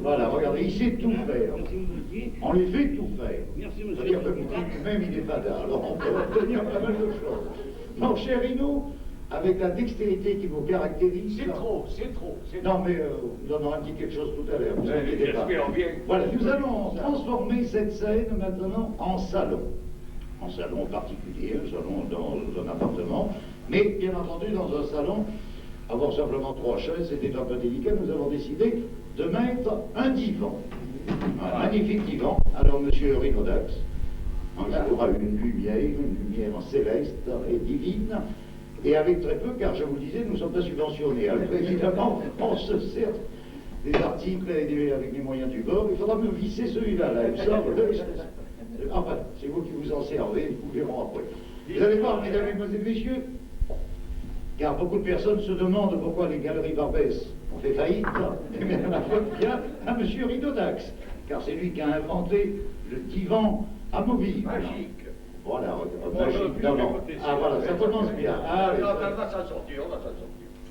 Voilà, regardez, il sait tout faire. On lui fait tout faire. C'est-à-dire que même il n'est pas là, alors on peut obtenir pas mal de choses. Mon cher Hino, avec la dextérité qui vous caractérise... C'est trop. Non, mais nous en aurons dit quelque chose tout à l'heure, vous inquiétez pas. Voilà, nous allons transformer cette scène maintenant en salon. En salon particulier, un salon dans un appartement, mais bien entendu dans un salon, avoir simplement 3 chaises, c'était un peu délicat, nous avons décidé de mettre un divan. Un magnifique divan. Alors, monsieur Rinodax, un jour a une lumière céleste et divine, et avec très peu, car je vous le disais, nous ne sommes pas subventionnés. Alors, évidemment, on se sert des articles avec les moyens du bord. Il faudra me visser celui-là, là, il me semble. Enfin, c'est vous qui vous en servez, nous verrons après. Vous allez voir, mesdames, mesdemoiselles, messieurs, car beaucoup de personnes se demandent pourquoi les galeries Barbès ont fait faillite, et bien la faute vient à M. Rinodax, car c'est lui qui a inventé le divan amovible. Magique. Voilà, magique. Non. Ah voilà, ça commence bien. Ah, on va s'en sortir.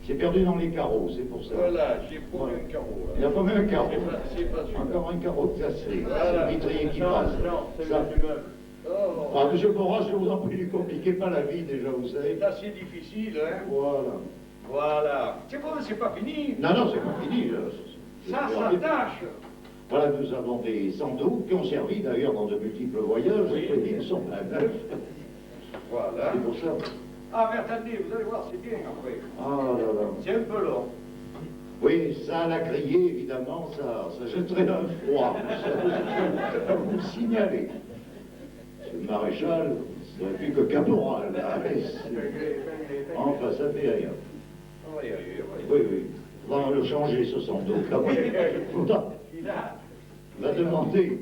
J'ai perdu dans les carreaux, c'est pour ça. Voilà, j'ai paumé un carreau. Il a paumé un carreau. C'est pas sûr. Encore un carreau cassé. Voilà. C'est le vitrier qui passe. Non, c'est Ça... le meuble. Oh. Ah, monsieur Borras, je vous en prie, ne compliquez pas la vie déjà, vous savez. C'est assez difficile, hein. Voilà. C'est bon, c'est pas fini. Non, c'est pas fini. Ça s'attache. Voilà, nous avons des sandaux qui ont servi d'ailleurs dans de multiples voyages. Oui. Ils sont à neuf. Voilà. C'est pour ça. Ah, mais attendez, vous allez voir, c'est bien après. Ah là là. C'est un peu long. Oui, ça à la criée, évidemment, ça jetterait un froid. Ça, vous le signaler. C'est le maréchal, c'est plus que caporal. Là. Enfin, ça fait rien. On va y arriver, Oui. On va le changer, ce sans doute. Il va demander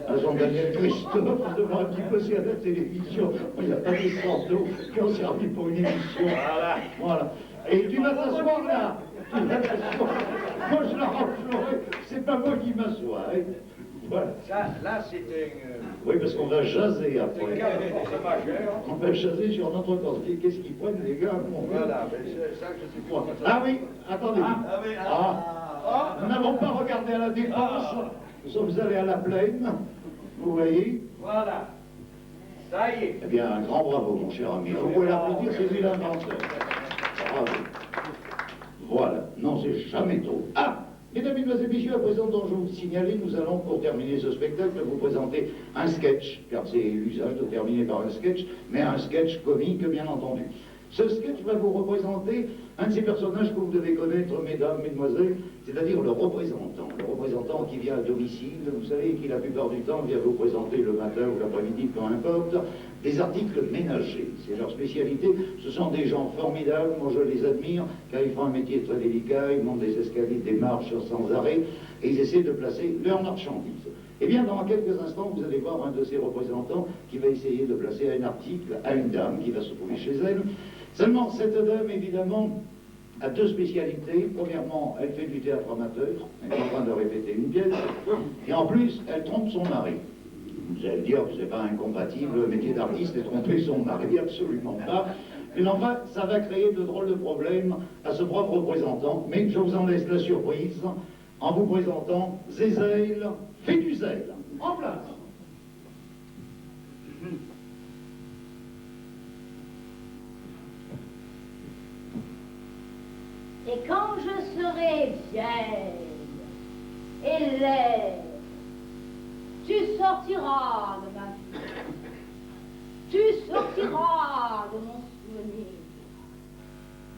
à Jean-Daniel Christophe de voir un petit peu si à la télévision, il n'y a pas des sandos qui ont servi pour une émission. Voilà. Et tu vas t'asseoir là. Moi, je la rangerai. C'est pas moi qui m'assois. Hein. Voilà. Ça, là, c'est un... Oui, parce qu'on va jaser après. C'est un cas de force majeure. On va jaser sur notre cause. Qu'est-ce qu'ils prennent, les gars? Voilà, mais c'est ça que je sais pas. Ah oui, attendez. Nous n'avons pas regardé à la défense. Nous sommes allés à la plaine. Vous voyez? Voilà. Ça y est. Eh bien, un grand bravo, mon cher ami. Vous pouvez l'applaudir, c'est lui l'inventeur. Bravo. Voilà. Non, c'est jamais trop. Ah! Mesdames, Mesdemoiselles, Messieurs, à présent, dont je vous signaler, nous allons, pour terminer ce spectacle, vous présenter un sketch, car c'est l'usage de terminer par un sketch, mais un sketch comique, bien entendu. Ce sketch va vous représenter un de ces personnages que vous devez connaître, mesdames, mesdemoiselles, c'est-à-dire le représentant qui vient à domicile, vous savez, qui la plupart du temps vient vous présenter le matin ou l'après-midi, peu importe, des articles ménagers. C'est leur spécialité. Ce sont des gens formidables, moi je les admire, car ils font un métier très délicat, ils montent des escaliers, des marches sans arrêt, et ils essaient de placer leurs marchandises. Eh bien, dans quelques instants, vous allez voir un de ces représentants qui va essayer de placer un article à une dame qui va se trouver chez elle. Seulement, cette dame, évidemment, a 2 spécialités. Premièrement, elle fait du théâtre amateur, elle est en train de répéter une pièce, et en plus, elle trompe son mari. Vous allez dire que ce n'est pas incompatible, le métier d'artiste et tromper son mari, absolument pas. Mais enfin, ça va créer de drôles de problèmes à ce propre représentant, mais je vous en laisse la surprise en vous présentant Zézelle Féduzel. En place. Et quand je serai vieille et laide, tu sortiras de ma vie, tu sortiras de mon souvenir,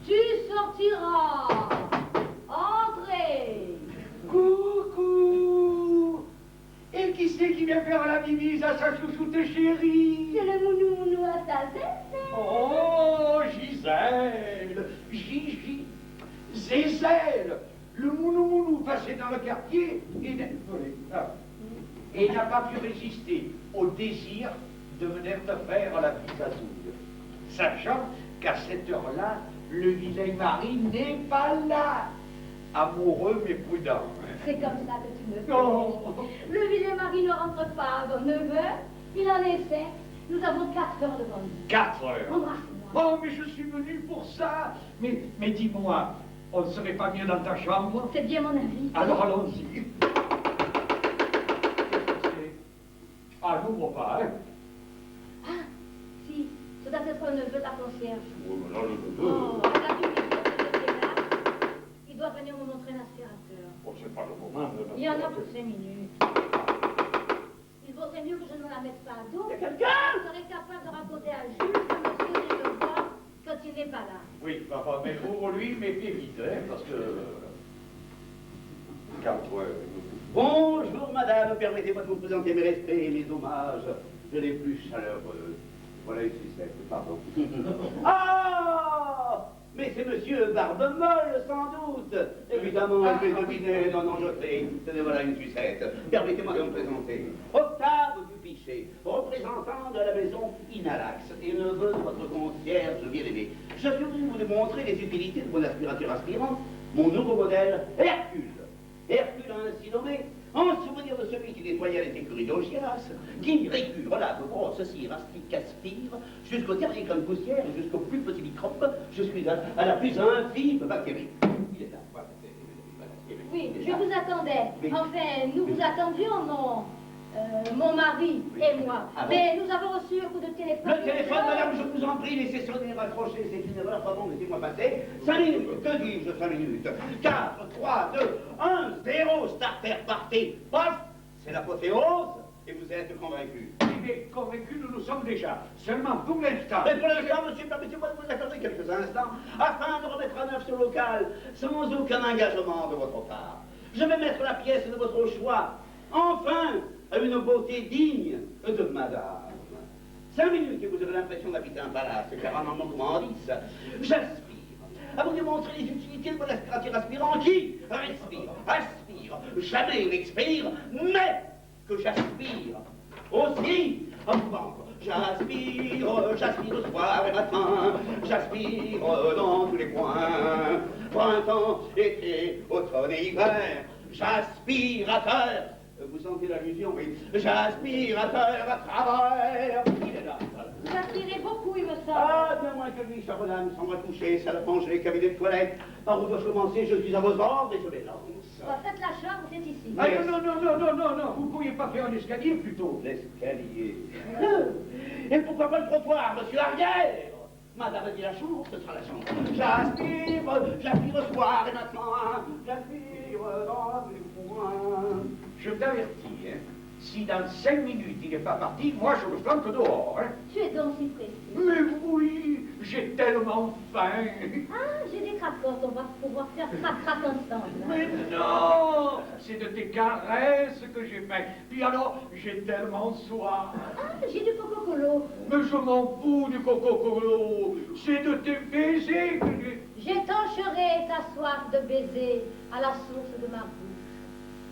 tu sortiras, entrez. Coucou. Et qui c'est qui vient faire la bibise à sa chouchoute chérie? C'est le mounou à ta tête. Oh, Gisèle, Gigi, Zézelle, le mounou passé dans le quartier et n'a pas pu résister au désir de venir te faire la bisazouille, sachant qu'à cette heure-là, le vilain mari n'est pas là, amoureux mais prudent. C'est comme ça que tu me fais. Oh. Le vilain mari ne rentre pas avant 9 heures, il en est 7. Nous avons 4 heures devant nous. 4 heures. Embrasse-moi. Oh, mais je suis venu pour ça. Mais dis-moi, On ne serait pas mieux dans ta chambre? C'est bien mon avis. Alors allons-y. Ah, n'ouvre pas, hein? Ah, si, ce doit être le neveu de la concierge. Oh, mais là, le neveu. Oh, elle a dû me dire que j'étais là. Il doit venir me montrer l'aspirateur. Oh, c'est pas le moment. Il y en a pour 5 minutes. Il vaudrait mieux que je ne me la mette pas à dos. Il y a quelqu'un? Je serais capable de raconter à Jules que monsieur vient le voir quand il n'est pas là. Oui, enfin, mais ouvre-lui, mais fais vite, hein, parce que... Calme-toi. Bonjour, madame. Permettez-moi de vous présenter mes respects et mes hommages les plus chaleureux. Voilà une sucette, pardon. Ah! Mais c'est monsieur Barbemolle, sans doute. Évidemment, je l'ai deviné. Non, non, je sais. Tenez, voilà une sucette. Permettez-moi de me présenter. Octave Dupichet, représentant de la maison Inalax et neveu de votre concierge bien-aimé. Je suis venu vous démontrer les utilités de mon aspirateur aspirant, mon nouveau modèle Hercule. Hercule ainsi nommé, en souvenir de celui qui nettoyait les écuries d'Augias, qui récure la grosse cire aspire jusqu'au dernier grain de poussière et jusqu'au plus petit microbe, à la plus infime bactérie. Il est là, voilà, Oui, je vous attendais. Oui. Enfin, nous vous attendions, mon mari et moi. Ah bon? Mais nous avons reçu un coup de téléphone. Le téléphone, madame, je vous en prie, laissez sonner, raccrocher, c'est une erreur, pardon, laissez-moi passer. 5 minutes, que dis-je, 5 minutes? 4, 3, 2, 1, 0, starter, partez, paf, c'est l'apothéose, et vous êtes convaincu. Oui, mais convaincus, nous sommes déjà. Seulement pour l'instant. Mais pour l'instant, monsieur, permettez-moi de vous accorder quelques instants, afin de remettre à neuf ce local, sans aucun engagement de votre part. Je vais mettre la pièce de votre choix, enfin, à une beauté digne de madame. 5 minutes et vous aurez l'impression d'habiter un palace, car en en grandisse, j'aspire à vous démontrer les utilités de mon aspirateur aspirant qui respire, aspire, jamais n'expire, mais que j'aspire aussi. Enfin, j'aspire soir et matin, j'aspire dans tous les coins, printemps, été, automne et hiver, j'aspirateur. Vous sentez l'allusion, oui. J'aspirateur à travers. Il est là. Vous aspirez beaucoup, il me semble. Ah, bien moins que lui, chère madame, sans me toucher, salle à manger, cabinet de toilette. Par où dois-je commencer? Je suis à vos ordres et je m'élance. Faites la chambre, c'est ici. Ah, non, vous ne pourriez pas faire un escalier plutôt. L'escalier. Et pourquoi pas le trottoir, monsieur Arrière? Madame a dit la chambre, ce sera la chambre. J'aspire soir et matin. J'aspire dans tous les coins. Je t'avertis, hein. Si dans 5 minutes il n'est pas parti, moi je le flanque dehors, hein. Tu es donc si précis. Mais oui, j'ai tellement faim. Ah, j'ai des cracottes, on va pouvoir faire crac-crac ensemble. Mais non, c'est de tes caresses que j'ai faim. Puis alors, j'ai tellement soif. Ah, j'ai du coco-colo. Mais je m'en fous du coco-colo. C'est de tes baisers que j'ai... J'étancherai ta soif de baiser à la source de ma bouche.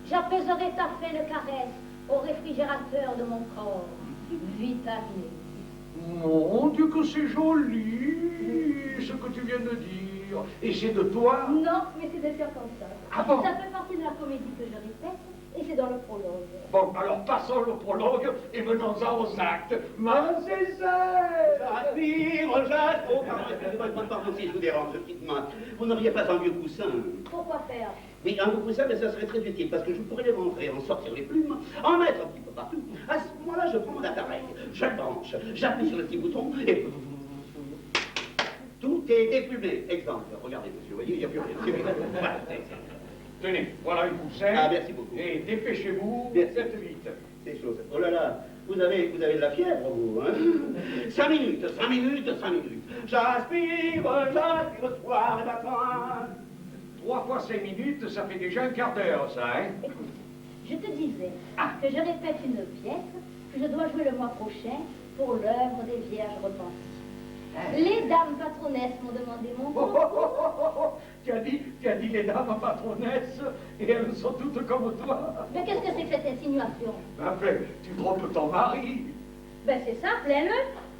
J'apaiserai ta faim de caresses au réfrigérateur de mon corps, vitaminé. Mon Dieu, que c'est joli, ce que tu viens de dire. Et c'est de toi? Non, mais c'est des circonstances. Ah bon? Ça fait partie de la comédie que je répète, et c'est dans le prologue. Bon, alors passons le prologue et venons-en aux actes. Ma Césaire! J'aspire. Oh, pardon, si je vous dérange, petite main. Vous n'auriez pas un vieux coussin? Pourquoi faire? Oui, un vieux coussin, mais ça serait très utile, parce que je pourrais les rentrer, en sortir les plumes, en mettre un petit peu partout. À ce moment-là, je prends mon appareil, je le branche, j'appuie sur le petit bouton, et... tout est déplumé. Exemple, regardez, monsieur, vous voyez, il n'y a plus rien. C'est bien. Voilà, Tenez, voilà une coussin. Ah, merci beaucoup. Et dépêchez-vous, Merci. faites vite. Ces choses. Oh là là, vous avez de la fièvre, vous, hein? 5 minutes, 5 minutes, 5 minutes. J'aspire soir et matin. 3 fois 5 minutes, ça fait déjà un quart d'heure, ça, hein? Écoute, je te disais que je répète une pièce que je dois jouer le mois prochain pour l'œuvre des Vierges repenties. Les dames patronesses m'ont demandé mon concours. Tu as dit les dames patronesses, et elles sont toutes comme toi. Mais qu'est-ce que c'est que cette insinuation? Enfin, tu trompes ton mari. Ben c'est ça, plains-le.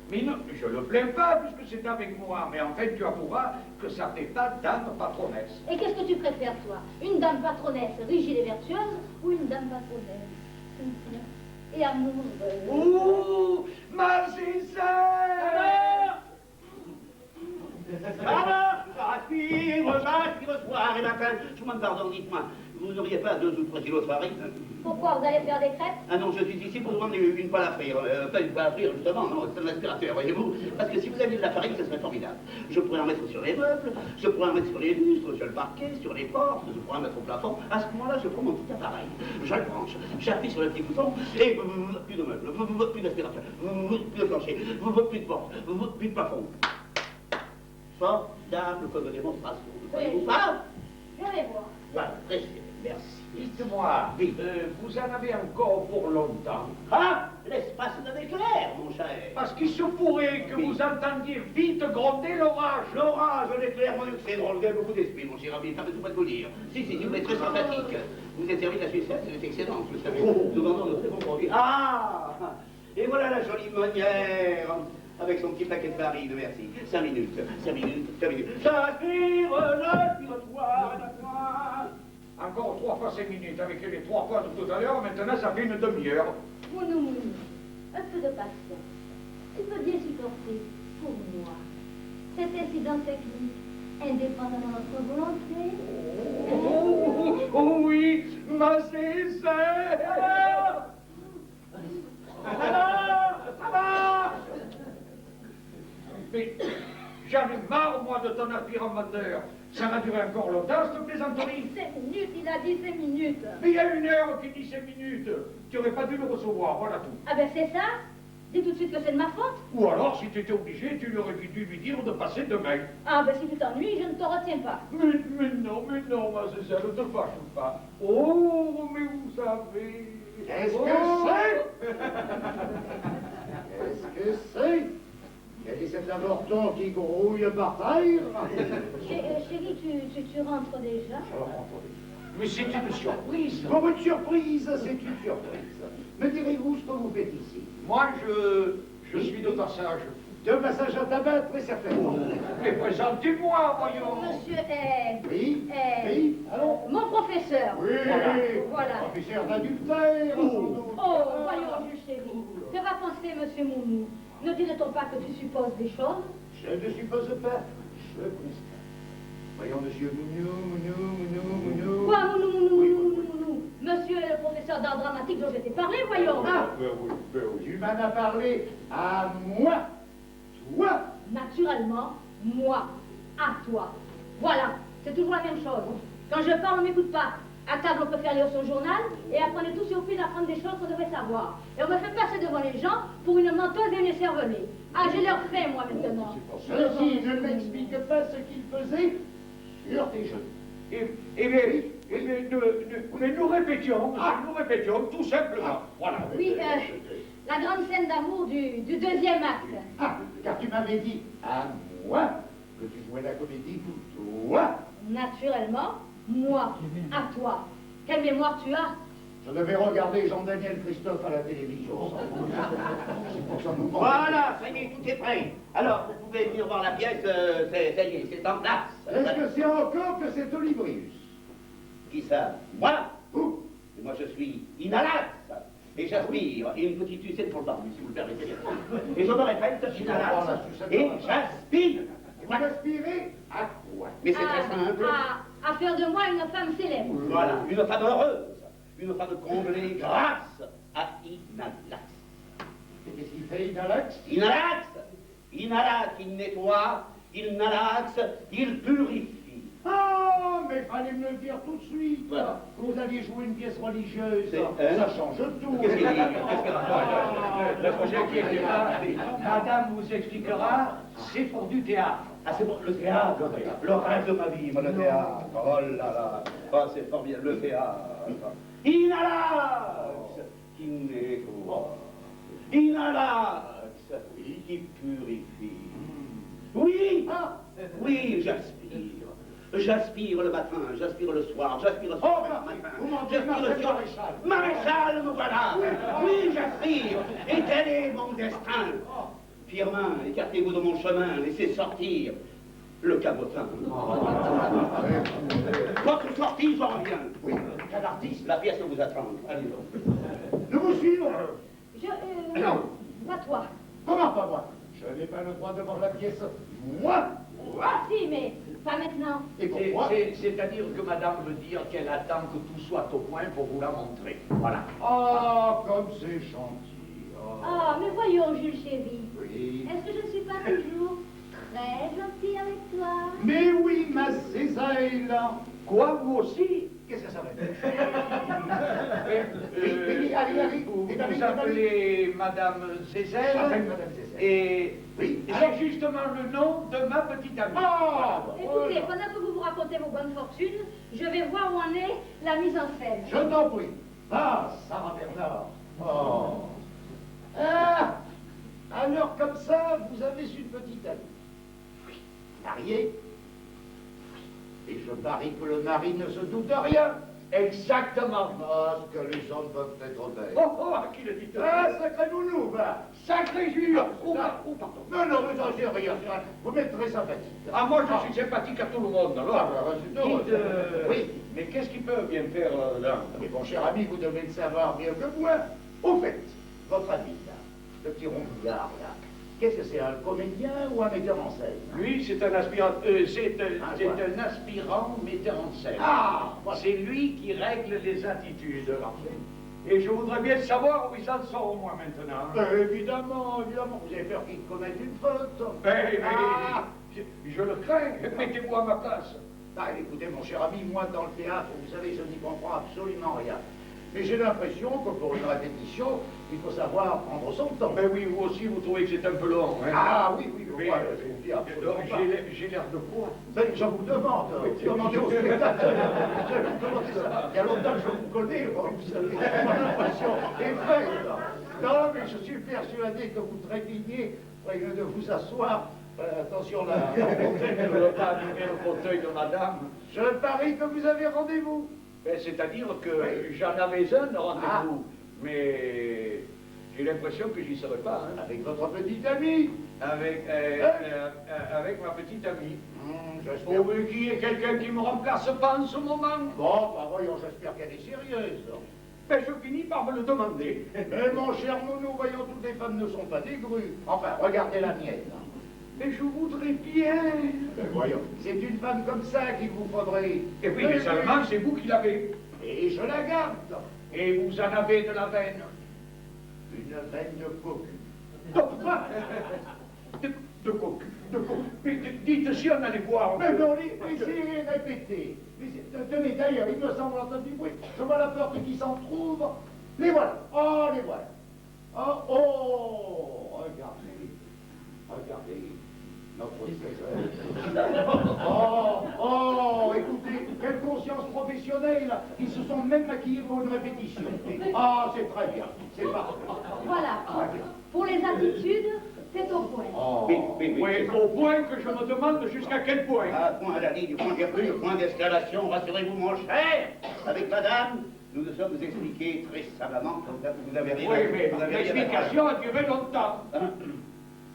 Mais non, je le plains pas, puisque c'est avec moi. Mais en fait, tu avoueras que ça fait pas dame patronesse. Et qu'est-ce que tu préfères, toi? Une dame patronesse rigide et vertueuse ou une dame patronesse sincère et amoureuse? Ouh, ma Césaire! Alors, j'aspire soir et matin. Je vous demande pardon, dites-moi, vous n'auriez pas 2 ou 3 kilos de farine? Pourquoi, vous allez faire des crêpes? Ah non, je suis ici pour vous vendre une poêle à frire. Pas une poêle à frire, justement, non, c'est un aspirateur, voyez-vous. Parce que si vous aviez de la farine, ce serait formidable. Je pourrais en mettre sur les meubles, je pourrais en mettre sur les lustres, sur le parquet, sur les portes, je pourrais en mettre au plafond. À ce moment-là, je prends mon petit appareil, je le branche, j'appuie sur le petit bouton, et plus de meubles, plus d'aspirateur, plus de plancher, plus de porte, plus de plafond. Formidable comme démonstration. Voyez-vous pas? Je vais voir. Voilà, très bien, merci. Dites-moi, Oui. vous en avez encore pour longtemps? Ah, l'espace d'un éclair, mon cher. Parce qu'il se pourrait que Oui. vous entendiez vite gronder l'orage. L'orage, l'éclair, mon Dieu, c'est drôle, vous avez beaucoup d'esprit, mon cher ami, permettez-moi pas de vous le dire. Si, vous êtes très sympathique. Vous êtes servi de la Suissesse, c'est excellent, vous le savez. Nous vendons de très bons produits. Ah, et voilà la jolie meunière, avec son petit paquet de farine, merci. 5 minutes, 5 minutes, 5 minutes. J'aspire soir et matin. Encore 3 fois 5 minutes avec les 3 fois de tout à l'heure, maintenant ça fait une demi-heure. Mounou, mounou, un peu de patience. Tu peux bien supporter, pour moi, cet incident technique, indépendamment de notre volonté. Oh oui, ma Césaire! Ça va! Mais j'en ai marre, moi, de ton aspirateur. Ça va durer encore longtemps, cette plaisanterie. 5 minutes, il a dit 5 minutes. Mais il y a 1 heure qui dit 5 minutes. Tu n'aurais pas dû le recevoir, voilà tout. Ah ben c'est ça? Dis tout de suite que c'est de ma faute. Ou alors, si tu étais obligé, tu lui aurais dû lui dire de passer demain. Ah ben si tu t'ennuies, je ne te retiens pas. Mais non, ma Césaire, ne te fâche pas. Oh, mais vous savez... Qu'est-ce que Oh. c'est? Qu'est-ce que c'est? Quel est cet avorton qui grouille par terre? Chérie, tu rentres déjà? Mais c'est une surprise. Pour une surprise, c'est une surprise. Me direz-vous ce que vous faites ici? Moi, je suis de passage. De passage à tabac, très certainement. Mais présentez-moi, voyons. Monsieur est... Oui? Oui? Allons? Mon professeur. Oui! Voilà. Professeur d'adultère, sans doute. Oh, voyons, Jules chéri. Que va penser Monsieur Mounou? Ne dirait-on pas que tu supposes des choses? Je ne suppose pas. Je constate. Voyons, monsieur Mounou. Quoi, Mounou, Mounou, Oui, Mounou, oui, Mounou? Monsieur est le professeur d'art dramatique dont je t'ai parlé, voyons. Ah! Tu m'en as parlé à moi. Toi? Naturellement, moi, à toi. Voilà, c'est toujours la même chose. Quand je parle, on ne m'écoute pas. À table, on peut faire lire son journal, et après, on est tous surpris d'apprendre des choses qu'on devrait savoir. Et on me fait passer devant les gens pour une menteuse et une cervelée. Ah, j'ai leur fait, moi, maintenant. Ceci ne m'explique pas ce qu'il faisait sur tes genoux. Mais nous répétions, nous répétions, tout simplement. Voilà. Oui, la grande scène d'amour du deuxième acte. Ah, car tu m'avais dit à moi que tu jouais la comédie. Toi? Naturellement, moi, à toi. Quelle mémoire tu as? Je devais regarder Jean-Daniel Christophe à la télévision. C'est pour ça que nous Voilà, ça y est, tout est prêt. Alors, vous pouvez venir voir la pièce, ça y est, c'est en place. Est-ce que c'est encore que c'est Olibrius? Qui ça? Moi? Où? Moi, je suis inhalax. Et j'aspire. Et une petite sucette pour le barbu, si vous le permettez. Et je me répète, inhalax. Et j'aspire. Vous aspirez à quoi? Mais c'est très simple. À faire de moi une femme célèbre. Voilà, une femme heureuse. Une femme comblée grâce à inhalax. Et qu'est-ce qu'il fait, Inhalax? Inhalax. Inhalax, il nettoie. Inhalax, il purifie. Ah, mais fallait me le dire tout de suite. Voilà. Vous aviez joué une pièce religieuse. C'est- Ça change tout. Qu'est-ce qu'il dit? Qu'est-ce qu'il raconte? Le projet qui était là, madame vous expliquera, c'est pour du théâtre. Ah, c'est bon, le théâtre, le rêve de ma vie, moi, le théâtre. Oh là là, oh, c'est formidable, le théâtre. Inhalax, qui nettoie. Inhalax, qui purifie. Oui, oui, j'aspire. J'aspire le matin, j'aspire le soir, j'aspire le soir, le matin. vous m'en dites, J'aspire le soir. Maréchal, me voilà. Oui, j'aspire. Et tel est mon destin. Firmin, écartez-vous de mon chemin, laissez sortir le cabotin. Votre sortie, j'en reviens. Oui, quel artiste. La pièce vous attend. Allez donc. Nous vous suivons. Non, pas toi. Comment pas moi? Je n'ai pas le droit de voir la pièce. Moi? Ah si, mais Pas maintenant. Et pourquoi? C'est-à-dire que madame veut dire qu'elle attend que tout soit au point pour vous la montrer. Voilà. Ah, comme c'est gentil. Ah, mais voyons, Jules chéri. Oui. Est-ce que je ne suis pas toujours très gentille avec toi? Mais oui, ma Césaïle. Quoi, vous aussi? Qu'est-ce que ça veut dire? allez, Vous appelez madame Zézel? J'appelle madame Zézel. Et Oui. c'est justement le nom de ma petite amie. Ah, Écoutez, pendant que vous vous racontez vos bonnes fortunes, je vais voir où en est la mise en scène. je t'en prie. Ah, Sarah Bernard. Oh. Ah, alors comme ça, vous avez une petite amie. Oui. Mariée. Et je parie que le mari ne se doute de rien. Exactement. Parce que les hommes peuvent être bêtes. Oh, à qui le dites-vous? Ah, sacré nounou, va. Sacré Jules! Pardon. Non, mais ça, c'est rien. Vous m'êtes très sympathique. Ah, moi, je suis sympathique à tout le monde, alors. c'est heureux. Dites, Oui. Mais qu'est-ce qu'il peut bien faire là? Mais mon cher ami, vous devez le savoir mieux que moi. Au fait, votre ami, là, le petit rondouillard, là, qu'est-ce que c'est, un comédien ou un metteur en scène? Lui, c'est un aspirant, c'est quoi? un aspirant metteur en scène. Ah, voilà. C'est lui qui règle les attitudes. Et je voudrais bien savoir où ils en sont, moi, maintenant. Évidemment, évidemment. Vous avez peur qu'il commette une faute. Mais Ah. je le crains. Mettez-vous à ma place. Ah, écoutez, mon cher ami, moi, dans le théâtre, vous savez, je n'y comprends absolument rien. Mais j'ai l'impression que pour une répétition, il faut savoir prendre son temps. Mais oui, vous aussi, vous trouvez que c'est un peu long, hein? Ah oui, oui, Oui, moi, je vous dis absolument pas. j'ai l'air de quoi? Ben, je vous demande, demandez au spectateur. Je vous demande ça. Il y a longtemps que je vous connais, moi, vous savez, mon impression est faite. Non, mais je suis persuadé que vous trépignez, près de vous asseoir. Attention là. Je ne veux pas abîmer le fauteuil de madame. Je parie que vous avez rendez-vous. C'est-à-dire que j'en avais un rendez-vous, mais j'ai l'impression que j'y serai pas. Hein. Avec votre petite amie. Avec ma petite amie. J'espère. Pourvu qu'il y ait quelqu'un qui me remplace pas en ce moment. Bon, bah voyons, j'espère qu'elle est sérieuse. Mais je finis par me le demander. Mais mon cher nounou, voyons, toutes les femmes ne sont pas des grues. Enfin, regardez la mienne. Mais je voudrais bien. Ben voyons, c'est une femme comme ça qu'il vous faudrait. Et oui, mais seulement, c'est vous qui l'avez. Et je la garde. Et vous en avez de la veine. Une veine de cocu. De cocu, de cocu. Mais dites si on allait voir. Mais non, essayez de répéter. Tenez, d'ailleurs, il me semble entendre du bruit. Je vois la porte qui s'entrouvre. Les voilà. Oh, les voilà. Oh, regardez. Regardez. Notre César. Oh, écoutez, quelle conscience professionnelle. Ils se sont même maquillés pour une répétition. Ah, c'est très bien. C'est parfait. Voilà. Pour les attitudes, c'est au point. Oh. Oui, au point que je me demande jusqu'à quel point. À point d'année, du point de rue, au point d'escalation, rassurez-vous, mon cher, avec madame, nous nous sommes expliqués très savamment, comme vous avez rien. Oui, mais vous avez rien à l'explication a duré longtemps. Hein?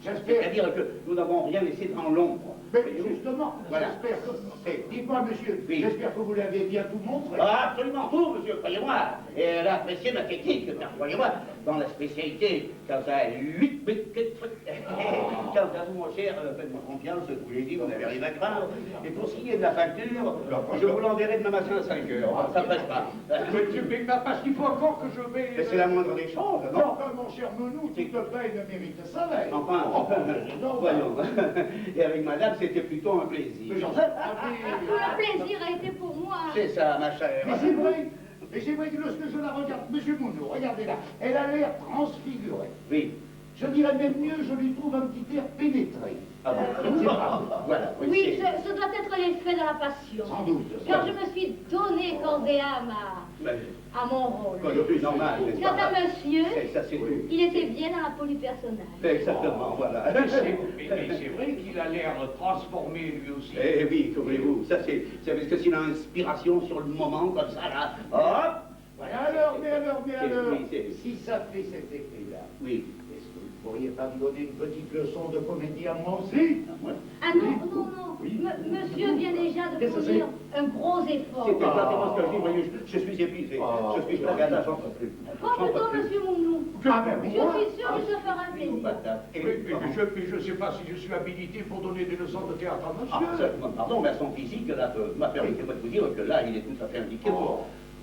J'espère. C'est-à-dire que nous n'avons rien laissé dans l'ombre. Mais justement, Voilà. j'espère que... Dites-moi, monsieur, Oui. j'espère que vous l'avez bien tout montré. Ah, absolument tout, monsieur, croyez-moi. Et elle a apprécié ma technique, car croyez-moi, dans la spécialité, quant à lui, quant à vous, mon cher, faites-moi confiance, je vous l'ai dit, vous n'avez rien à craindre. Et pour ce qui est de la facture, je vous l'enverrai demain matin à 5 heures. Ça presse pas. Mais parce qu'il faut encore que je vais... Mais c'est la moindre des choses, non? Enfin, mon cher Menou, toute paye ne mérite sa veille. Enfin, voyons. Et avec madame, c'était plutôt un plaisir. Tout le plaisir a été pour moi. C'est ça, ma chère. Mais c'est vrai, que lorsque je la regarde, monsieur Mounou, regardez là, elle a l'air transfigurée. Oui. Je dirais même mieux, je lui trouve un petit air pénétré. Ah bon? C'est pas. Voilà. Oui, ce doit être l'effet de la passion. Sans doute. Car je me suis donné corps et âme à mon rôle. Quoi de plus normal, n'est-ce Quant pas? à monsieur, Ça, c'est tout. il était bien dans la peau du personnage. Exactement, voilà. Mais c'est vrai qu'il a l'air transformé lui aussi. Eh oui, que voulez-vous? Ça, c'est parce que s'il a inspiration sur le moment, comme ça, là, hop! Mais alors, Oui, c'est- si ça fait cet effet-là, Oui. est-ce que vous ne pourriez pas me donner une petite leçon de comédie à moi aussi? Moi? Ah non, non, non. Monsieur vient déjà de fournir un gros effort. C'est exactement ce que je dis, voyez, je suis épuisé. Je suis regardant, j'en peux plus. Complètement, monsieur Mounou. Ah ben Je oui. suis sûr que ça fera un plaisir. Mais je ne sais pas si je suis habilité pour donner des leçons de théâtre à Ah, monsieur. pardon, mais son physique, là, permettez-moi de vous dire que là, il est tout à fait indiqué.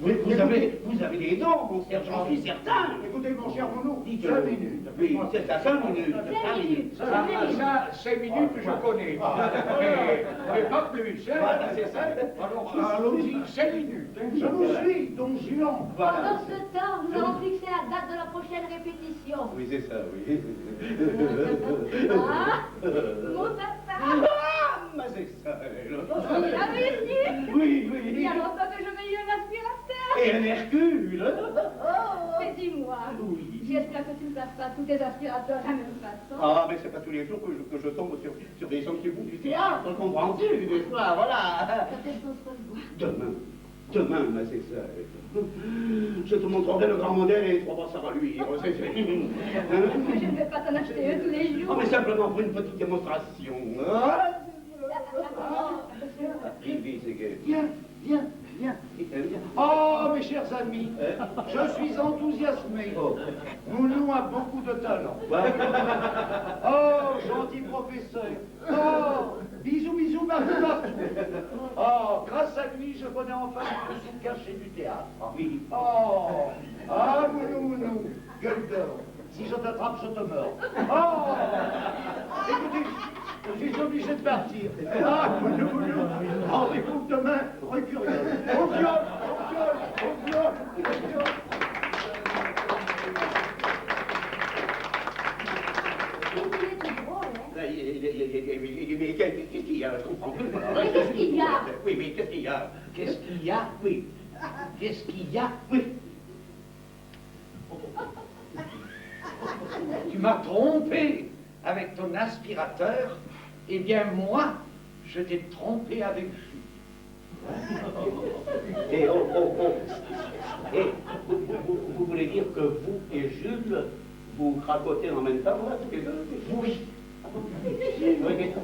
Mais Vous avez des dons, mon cher, j'en suis certain. Écoutez, mon cher Mounou, Dites 5 minutes. Oui, c'est à 5 minutes. 5 minutes. Ça, 5 minutes, je connais. Mais pas plus. Hein. Voilà, c'est ça. Alors, allons-y, 5 minutes. Je vous suis, Don Juan. Pendant ce temps, nous allons fixer la date de la prochaine répétition. Oui, c'est ça, oui. Ah, mon papa. Ah, mais c'est ça. Vous l'avez dit? Oui, Il y a longtemps que je n'ai eu un aspirateur. Et un Hercule. Mais dis-moi, Oui. j'espère que tu ne places pas tous tes aspirateurs de la même façon. Ah, mais c'est pas tous les jours que je tombe sur des gens qui font du théâtre, comprends-tu, des fois, voilà. Quand est-ce qu'on se revoit? Demain, ma sexuelle. Je te montrerai le grand modèle et tu vas voir, ça va lui. C'est fait. Mais je ne vais pas t'en acheter un tous les Oh, jours. mais simplement pour une petite démonstration. Ah, oui, c'est gai. Viens. Oh, mes chers amis, je suis enthousiasmé. Mounou a beaucoup de talent. Oh, gentil professeur. Oh, bisous partout. Oh, grâce à lui, je connais enfin le sous-caché du théâtre. Oui. Oh, ah, Mounou, gueule d'or. Si je t'attrape, je te meurs. Oh, écoutez, je suis obligé de partir. Ah, Mounou, rendez-vous demain, rue Curieuse. Au viol. Il est tout drôle, hein? Mais qu'est-ce qu'il y a? Je comprends plus. Mais qu'est-ce qu'il y a? Oui, mais qu'est-ce qu'il y a? Qu'est-ce qu'il y a? Oui. Qu'est-ce qu'il y a? Oui. Tu m'as trompé avec ton aspirateur. Eh bien, moi, je t'ai trompé avec Jules. Et Et vous voulez dire que vous et Jules, vous cracotez en même temps, là, tous les deux? Oui. Oui, mais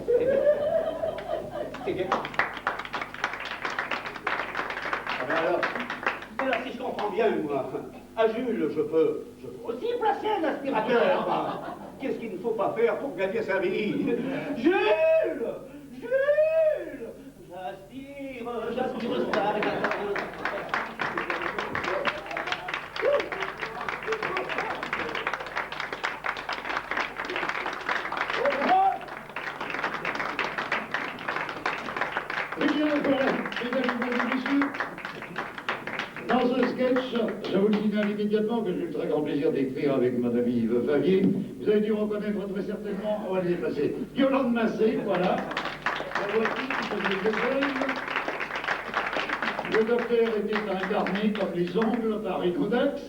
c'est bien. Alors, si je comprends bien, moi, à Jules, je peux aussi placer un aspirateur. Qu'est-ce qu'il ne faut pas faire pour gagner sa vie? Jules! J'aspire ça. Eh bien, voilà, mesdames et messieurs, dans ce sketch, je vous le signale immédiatement que j'ai eu le très grand plaisir d'écrire avec mon ami Yves Favier. Vous avez dû reconnaître très certainement, on va les passer, Yolande Massé, voilà. La voici qui faisait des veines. Le docteur était incarné comme les ongles par Inodax.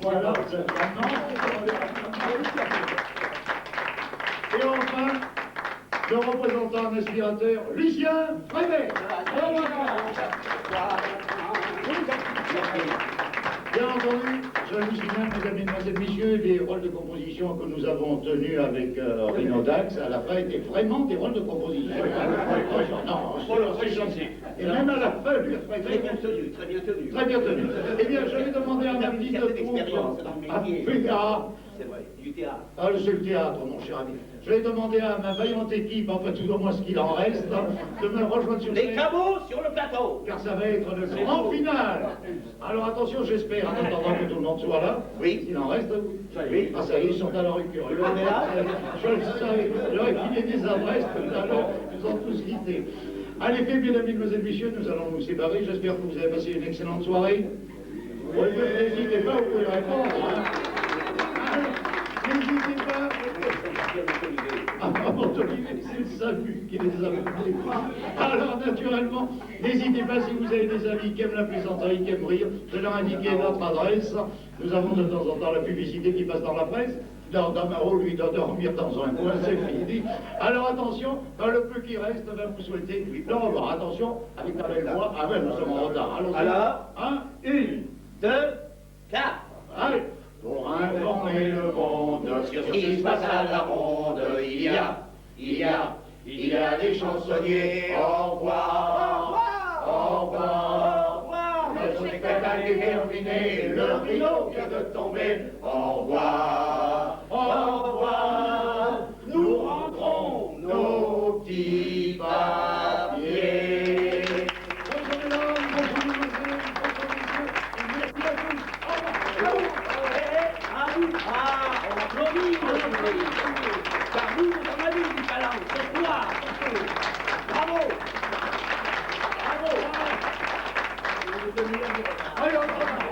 Voilà, c'est vraiment. Et enfin, le représentant en aspirateur, Lucien Prévert. Bien entendu, je vous signale, mesdames, mesdemoiselles, messieurs, les rôles de composition que nous avons tenus avec Rhinodax, à la fin, étaient vraiment des rôles de composition. Non, c'est gentil. Et même à la fin, lui, Très bien tenu, très bien tenu. très bien tenu. Eh bien, je vais demander à ma Vous avez une petite certaine troupe. expérience dans le métier. C'est vrai, du théâtre. Ah, c'est le théâtre, mon cher ami. Je vais demander à ma vaillante équipe, enfin tout au moins ce qu'il en reste, de me rejoindre sur Les scène. cabots sur le plateau. Car ça va être le grand final. Alors attention, j'espère, en attendant que tout le monde soit là. Oui. S'il en reste. Oui. Ah, ça y est, ils sont à leur écurie. On est là. Je le savais. J'aurais filé des adresses tout à l'heure. Ils ont tous quitté. Allez, mesdames, mesdemoiselles, messieurs, nous allons nous séparer. J'espère que vous avez passé une excellente soirée. Oui, n'hésitez pas, vous pouvez répondre. Hein. N'hésitez pas. Ah, c'est le salut qui les a appelés. Alors, naturellement, n'hésitez pas si vous avez des amis qui aiment la plaisanterie, qui aiment rire, de leur indiquer notre adresse. Nous avons de temps en temps la publicité qui passe dans la presse. Dans Maro, lui, doit dormir dans un coin, c'est fini. Alors attention, dans le peu qui reste, va vous souhaiter le revoir. Attention, avec ta belle voix. Ah ouais, nous sommes en retard. Allons-y. Alors, 1, 1, 2, 4. allez. Pour informer le monde sur ce qui se passe à la ronde, il y a il y a des chansonniers. Au revoir, au revoir. Le spectacle est terminé, le rideau vient de tomber. Au revoir, au revoir. Nous rentrons nos petits papiers. Bonjour mesdames, bonjour messieurs, merci à tous. On applaudit, car vous en avez du talent, ce soir, surtout. Bravo. Bravo. Allez, on